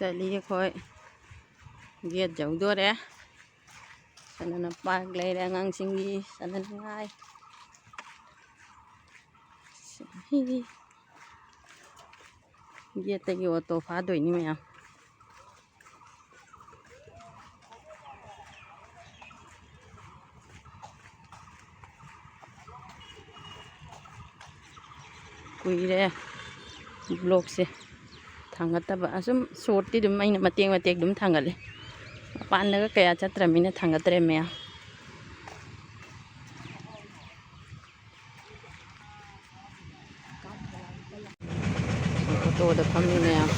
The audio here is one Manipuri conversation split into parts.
चलिए खोई गेट जौदोरे सनन पार्क लेरे आंगांसिंगी सनन ngai गेट तगी ऑटो फादोइनी मैम कुइरे ब्लॉग से थांगतब असुम शॉर्ट ती दुम अइना मतेंग मतेंग दुम थांगले पानगा कया चत्रमिना थांगतरे मैम ऑटो द फमी ma'am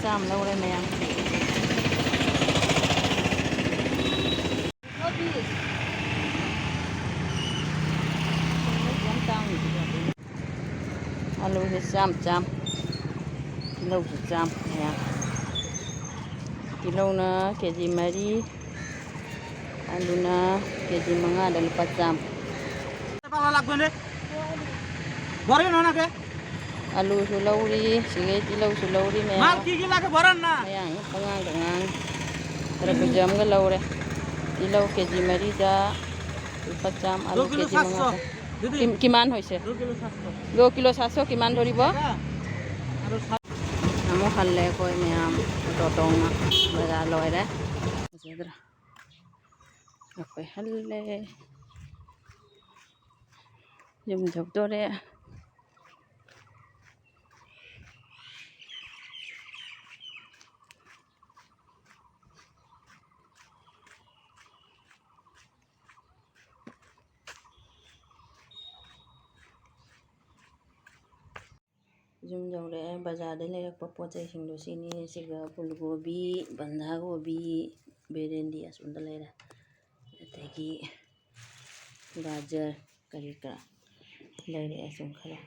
Sam lâu đây mẹ alo thì sam lâu thì sam nè kilo na kg mari alo na kg manga dan 4 jam alu sulauri sige kilo sulauri me mal ki gila ke baran na yang pangang dengan terpejam ke laure kilo kg mari da 4 jam alu kg manga kiman hoise 2 kilo 700 kiman dhoribo amo khalle koi meam totonga bazar loire sedra koi halle jum jogdore Zoom jauh bazar deh lerak papua cai sing sini siga pulgobi, bandhagobi, berendi asunda lera. Tadi gajar karika lera asung khala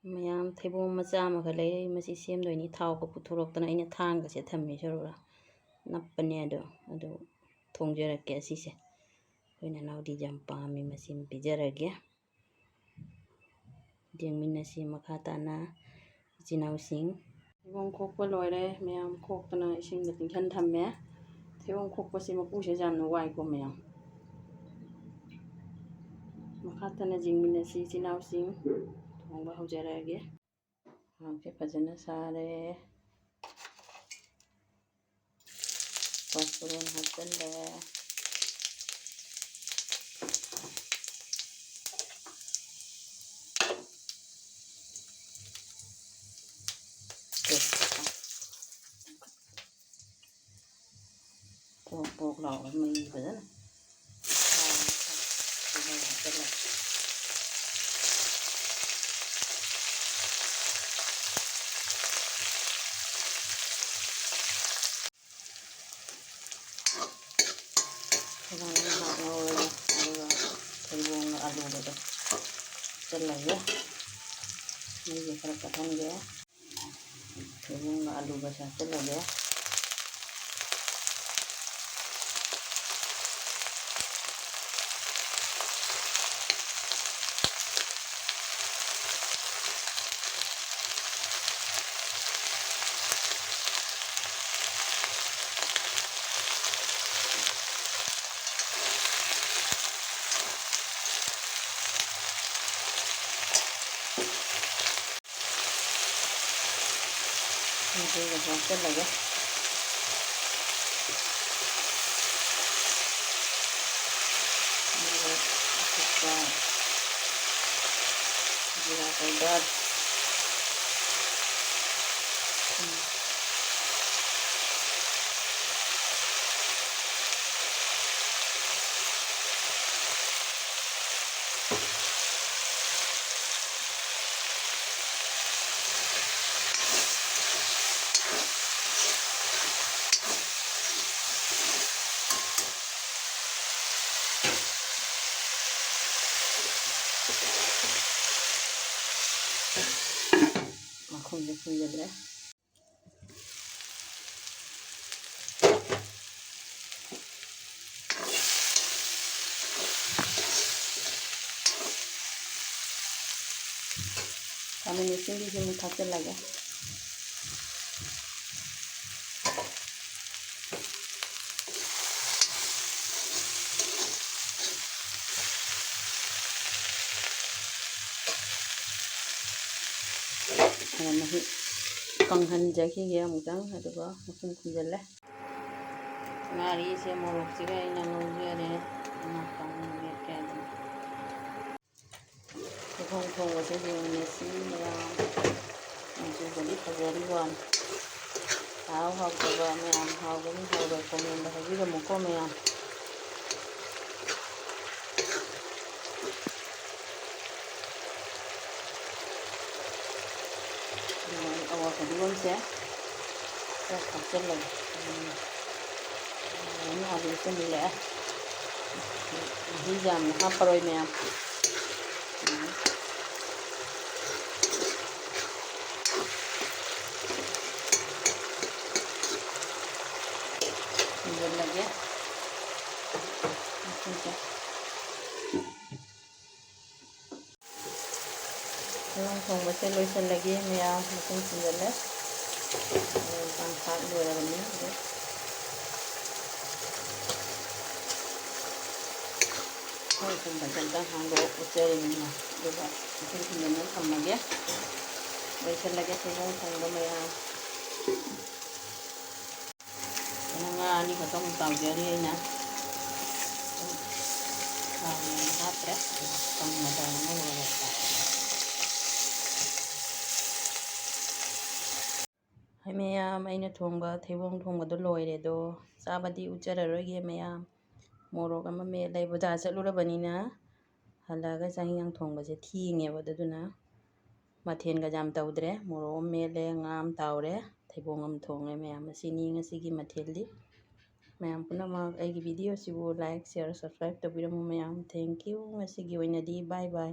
mayam theibong macha ma kha lei masi sem doi ni thau ko puthurok tana ina thang ga se thammi sorura nappane ado thongjarake asise hoina naudi jam pami masim pijarage jengminasi makhatana jinawsing theibong khokpa loire mayam khoktana ising da tingkhan thamme theibong khokpa si mapuse jamna wai ko mayam makhatana jengminasi jinawsing thongba haujarage hamse phajana sare paspuron hachalle Pok lau mì phải rất là theibong alu đó rất là dễ bây giờ phải cắt thân ghé theibong alu basa rất là dễ Ini gak lagi. Gula powder. ꯃꯈꯨꯝꯁꯦ ꯈꯨꯝꯖꯤꯜꯂꯦ꯫ ꯈꯥꯃꯦꯟ ꯑꯁꯤꯟꯕꯤꯁꯦ ꯑꯃꯨꯛ ꯊꯥꯛꯆꯤꯜꯂꯒꯦ꯫ ꯃꯍꯤ ꯀꯪꯍꯟꯖꯈꯤꯒꯦ ꯑꯃꯨꯛꯇꯪ ꯑꯗꯨꯒ ꯃꯈꯨꯝ ꯈꯨꯝꯖꯤꯜꯂꯦ꯫ ꯉꯥꯔꯤꯁꯦ ꯃꯣꯔꯣꯛꯁꯤꯒ ꯑꯩꯅ ꯉꯧꯖꯔꯦ꯫ ꯃꯦꯠꯀꯦ ꯑꯗꯨꯝ ꯊꯩꯕꯣꯡ ꯊꯣꯡꯕꯁꯦ ꯌꯦꯡꯉꯁꯤ ꯃꯌꯥꯝ ꯃꯆꯨꯒꯗꯤ ꯐꯖꯔꯤ ꯋꯥꯅꯤ꯫ ꯍꯥꯎꯇꯕ ꯃꯌꯥꯝ ꯍꯥꯎꯒꯅꯤ ꯍꯥꯎꯔꯣꯏ ꯀꯣꯃꯦꯟꯗ ꯍꯥꯏꯕꯤꯔꯝꯃꯨꯀꯣ ꯃꯌꯥꯝ꯫ ꯑꯋꯥ ꯐꯗꯤꯒꯣꯝꯁꯦ ꯈꯔ ꯊꯥꯛꯆꯤꯜꯂꯒꯦ꯫ ꯉꯥꯔꯤꯁꯦ ꯃꯨꯜꯂꯛꯑꯦ꯫ ꯃꯍꯤ ꯌꯥꯝꯅ ꯍꯥꯞꯄꯔꯣꯏ ꯃꯌꯥꯝ꯫ ꯈꯨꯝꯖꯤꯜꯂꯒꯦ ꯃꯈꯨꯝꯁꯦ꯫ ꯊꯩꯕꯣꯡ ꯊꯣꯡꯕꯁꯦ ꯂꯣꯏꯁꯤꯜꯂꯒꯦ ꯃꯌꯥꯝ ꯃꯈꯨꯝ ꯈꯨꯝꯖꯤꯜꯂꯦ꯫ ꯄꯥꯡꯈꯥꯠ ꯂꯣꯏꯔꯕꯅꯤ ꯑꯗꯣ ꯃꯈꯨꯝꯁꯦ ꯑꯝꯇꯪ ꯍꯥꯡꯗꯣꯛ ꯎꯠꯆꯔꯤꯅꯤ ꯑꯗꯨꯒ ꯃꯈꯨꯝ ꯈꯨꯝꯖꯤꯜꯂ ꯊꯝꯃꯒꯦ꯫ ꯂꯣꯏꯁꯤꯜꯂꯒꯦ ꯊꯩꯕꯣꯡ ꯊꯣꯡꯕ ꯃꯌꯥꯝ꯫ ꯉꯥ ꯑꯅꯤ ꯈꯛꯇꯃꯨꯛ ꯇꯥꯎꯖꯔꯤ ꯑꯩꯅ꯫ ꯊꯥꯎ ꯌꯥꯝ ꯍꯥꯞꯇ꯭ꯔꯦ ꯀꯪꯅ ꯇꯧꯔꯒ ꯂꯣꯏꯔꯦ꯫ ꯃꯌꯥꯝ ꯑꯩꯅ ꯊꯣꯡꯕ ꯊꯩꯕꯣꯡ ꯊꯣꯡꯕꯗꯣ ꯂꯣꯏꯔꯦ ꯑꯗꯣ ꯆꯥꯕꯗꯤ ꯎꯠꯆꯔꯔꯣꯏꯒꯦ ꯃꯌꯥꯝ꯫ ꯃꯣꯔꯣꯛ ꯑꯃ ꯃꯦꯠꯂꯦ ꯕꯖꯥꯔ ꯆꯠꯂꯨꯔꯕꯅꯤꯅ ꯍꯜꯂꯛꯑꯒ ꯆꯥꯛ ꯏꯟꯁꯥꯡ ꯊꯣꯡꯕꯁꯦ ꯊꯦꯡꯉꯦꯕ ꯑꯗꯨꯗꯨꯅ ꯃꯊꯦꯜꯒ ꯌꯥꯝ ꯇꯧꯗ꯭ꯔꯦ꯫ ꯃꯣꯔꯣꯛ ꯑꯃ ꯃꯦꯠꯂꯦ, ꯉꯥ ꯑꯃ ꯇꯥꯎꯔꯦ, ꯊꯩꯕꯣꯡ ꯑꯃ ꯊꯣꯡꯉꯦ ꯃꯌꯥꯝ꯫ ꯑꯁꯤꯅꯤ ꯉꯁꯤꯒꯤ ꯃꯊꯦꯜꯗꯤ꯫ ꯃꯌꯥꯝ ꯄꯨꯝꯅꯃꯛ ꯑꯩꯒꯤ ꯚꯤꯗꯤꯑꯣꯁꯤꯕꯨ ꯂꯥꯏꯛ, ꯁꯤꯌꯔ, ꯁꯕꯁꯀ꯭ꯔꯥꯏꯕ ꯇꯧꯕꯤꯔꯝꯃꯨ ꯃꯌꯥꯝ꯫ Thank you. ꯉꯁꯤꯒꯤ ꯑꯣꯏꯅꯗꯤ ꯕꯥꯏ ꯕꯥꯏ꯫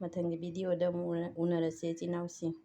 ꯃꯊꯪꯒꯤ ꯚꯤꯗꯤꯑꯣꯗ ꯑꯃꯨꯛ ꯎꯅꯔꯁꯦ ꯏꯆꯤꯜ ꯏꯅꯥꯎꯁꯤꯡ꯫